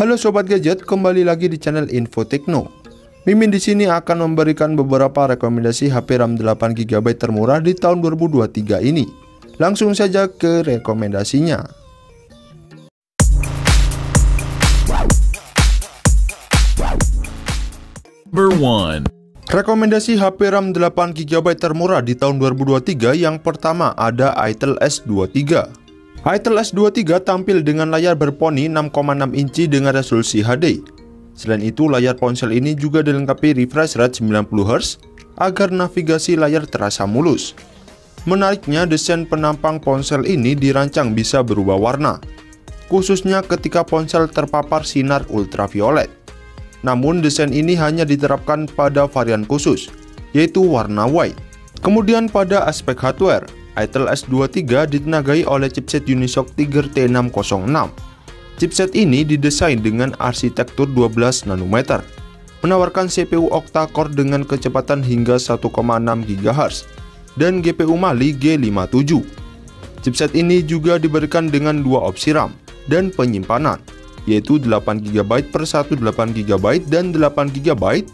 Halo Sobat Gadget, kembali lagi di channel Info Tekno. Mimin di sini akan memberikan beberapa rekomendasi HP RAM 8GB termurah di tahun 2023 ini. Langsung saja ke rekomendasinya. Number 1. Rekomendasi HP RAM 8GB termurah di tahun 2023 yang pertama ada Itel S23. Itel S23 tampil dengan layar berponi 6,6 inci dengan resolusi HD. Selain itu, layar ponsel ini juga dilengkapi refresh rate 90Hz agar navigasi layar terasa mulus. Menariknya, desain penampang ponsel ini dirancang bisa berubah warna, khususnya ketika ponsel terpapar sinar ultraviolet. Namun, desain ini hanya diterapkan pada varian khusus, yaitu warna white. Kemudian pada aspek hardware, Itel S23 ditenagai oleh chipset Unisoc Tiger T606. Chipset ini didesain dengan arsitektur 12 nanometer, menawarkan CPU octa-core dengan kecepatan hingga 1,6 GHz dan GPU Mali G57. Chipset ini juga diberikan dengan dua opsi RAM dan penyimpanan, yaitu 8GB per 128GB dan 8GB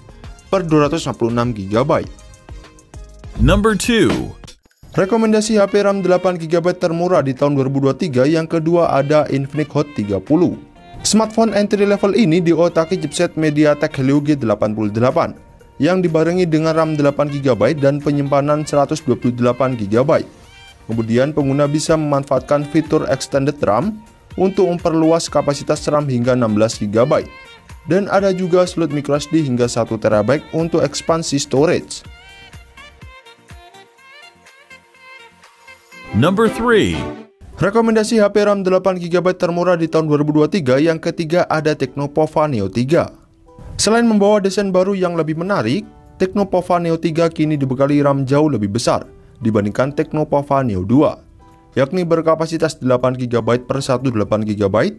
per 256GB. Number 2. Rekomendasi HP RAM 8GB termurah di tahun 2023 yang kedua ada Infinix Hot 30. Smartphone entry level ini diotaki chipset MediaTek Helio G88 yang dibarengi dengan RAM 8GB dan penyimpanan 128GB. Kemudian pengguna bisa memanfaatkan fitur extended RAM untuk memperluas kapasitas RAM hingga 16GB. Dan ada juga slot microSD hingga 1TB untuk ekspansi storage. Number 3. Rekomendasi HP RAM 8GB termurah di tahun 2023 yang ketiga ada Tecnopova Neo 3. Selain membawa desain baru yang lebih menarik, Tecnopova Neo 3 kini dibekali RAM jauh lebih besar dibandingkan Tecnopova Neo 2, yakni berkapasitas 8GB per 128GB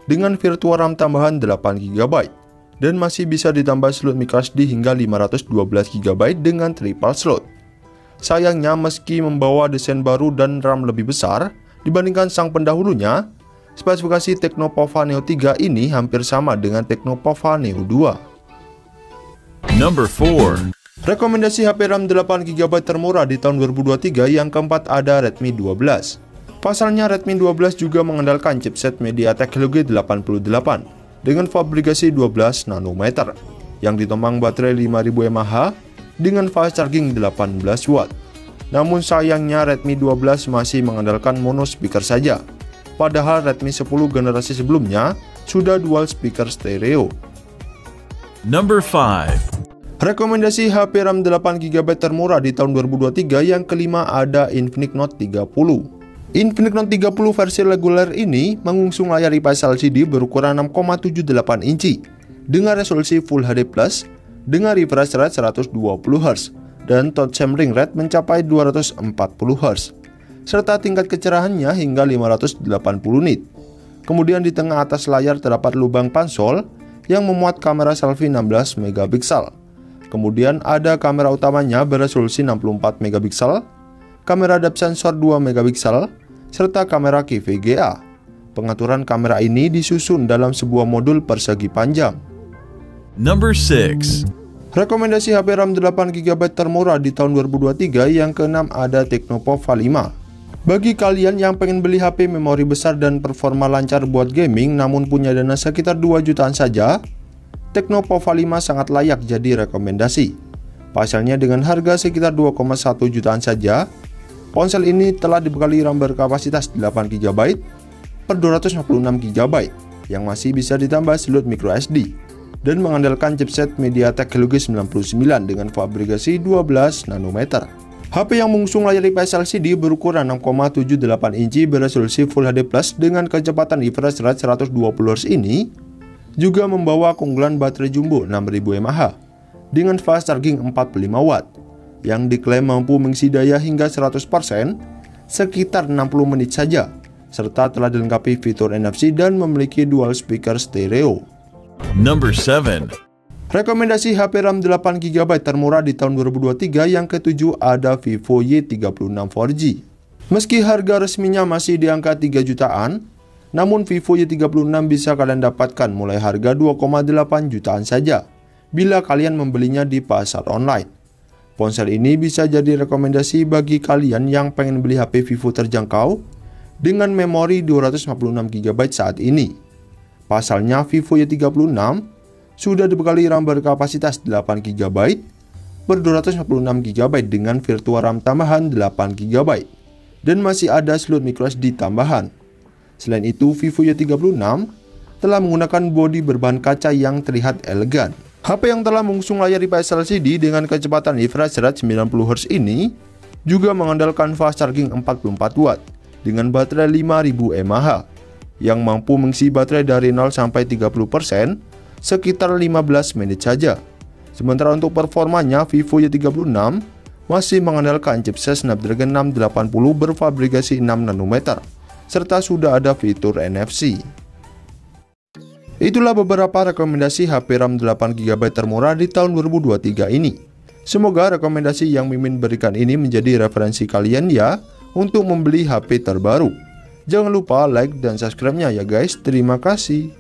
dengan virtual RAM tambahan 8GB dan masih bisa ditambah slot microSD hingga 512GB dengan triple slot. Sayangnya, meski membawa desain baru dan RAM lebih besar dibandingkan sang pendahulunya, spesifikasi Tecnopova Neo 3 ini hampir sama dengan Tecnopova Neo 2. Number 4. Rekomendasi HP RAM 8GB termurah di tahun 2023 yang keempat ada Redmi 12. Pasalnya, Redmi 12 juga mengandalkan chipset MediaTek Helio G88 dengan fabrikasi 12 nanometer yang ditopang baterai 5000 mAh dengan fast charging 18 watt. Namun sayangnya Redmi 12 masih mengandalkan mono speaker saja, padahal Redmi 10 generasi sebelumnya sudah dual speaker stereo. Number 5. Rekomendasi HP RAM 8GB termurah di tahun 2023 yang kelima ada Infinix Note 30. Infinix Note 30 versi reguler ini mengusung layar IPS LCD berukuran 6,78 inci dengan resolusi Full HD Plus dengan refresh rate 120Hz dan touch sampling rate mencapai 240Hz serta tingkat kecerahannya hingga 580 nit. Kemudian di tengah atas layar terdapat lubang pansol yang memuat kamera selfie 16 MP. Kemudian ada kamera utamanya beresolusi 64 MP, kamera depth sensor 2 MP, serta kamera QVGA. Pengaturan kamera ini disusun dalam sebuah modul persegi panjang. Number 6. Rekomendasi HP RAM 8GB termurah di tahun 2023 yang keenam ada Tecnopova 5. Bagi kalian yang pengen beli HP memori besar dan performa lancar buat gaming namun punya dana sekitar 2 jutaan saja, Tecnopova 5 sangat layak jadi rekomendasi. Pasalnya dengan harga sekitar 2,1 jutaan saja, ponsel ini telah dibekali RAM berkapasitas 8GB per 256GB yang masih bisa ditambah slot microSD dan mengandalkan chipset MediaTek Helio G99 dengan fabrikasi 12 nanometer. HP yang mengusung layar IPS LCD berukuran 6,78 inci beresolusi Full HD Plus dengan kecepatan refresh rate 120Hz ini juga membawa keunggulan baterai jumbo 6000 mAh dengan fast charging 45 watt yang diklaim mampu mengisi daya hingga 100% sekitar 60 menit saja, serta telah dilengkapi fitur NFC dan memiliki dual speaker stereo. Number 7. Rekomendasi HP RAM 8GB termurah di tahun 2023 yang ketujuh ada Vivo Y36 4G. Meski harga resminya masih di angka 3 jutaan, Namun Vivo Y36 bisa kalian dapatkan mulai harga 2,8 jutaan saja bila kalian membelinya di pasar online. Ponsel ini bisa jadi rekomendasi bagi kalian yang pengen beli HP Vivo terjangkau dengan memori 256GB saat ini. Pasalnya Vivo Y36 sudah dibekali RAM berkapasitas 8GB ber 256GB dengan virtual RAM tambahan 8GB dan masih ada slot microSD tambahan. Selain itu, Vivo Y36 telah menggunakan bodi berbahan kaca yang terlihat elegan. HP yang telah mengusung layar IPS LCD dengan kecepatan refresh rate 90Hz ini juga mengandalkan fast charging 44 Watt dengan baterai 5000 mAh yang mampu mengisi baterai dari 0 sampai 30% sekitar 15 menit saja. Sementara untuk performanya, Vivo Y36 masih mengandalkan chipset Snapdragon 680 berfabrikasi 6 nanometer serta sudah ada fitur NFC. Itulah beberapa rekomendasi HP RAM 8GB termurah di tahun 2023 ini. Semoga rekomendasi yang Mimin berikan ini menjadi referensi kalian ya untuk membeli HP terbaru. Jangan lupa like dan subscribe-nya ya guys. Terima kasih.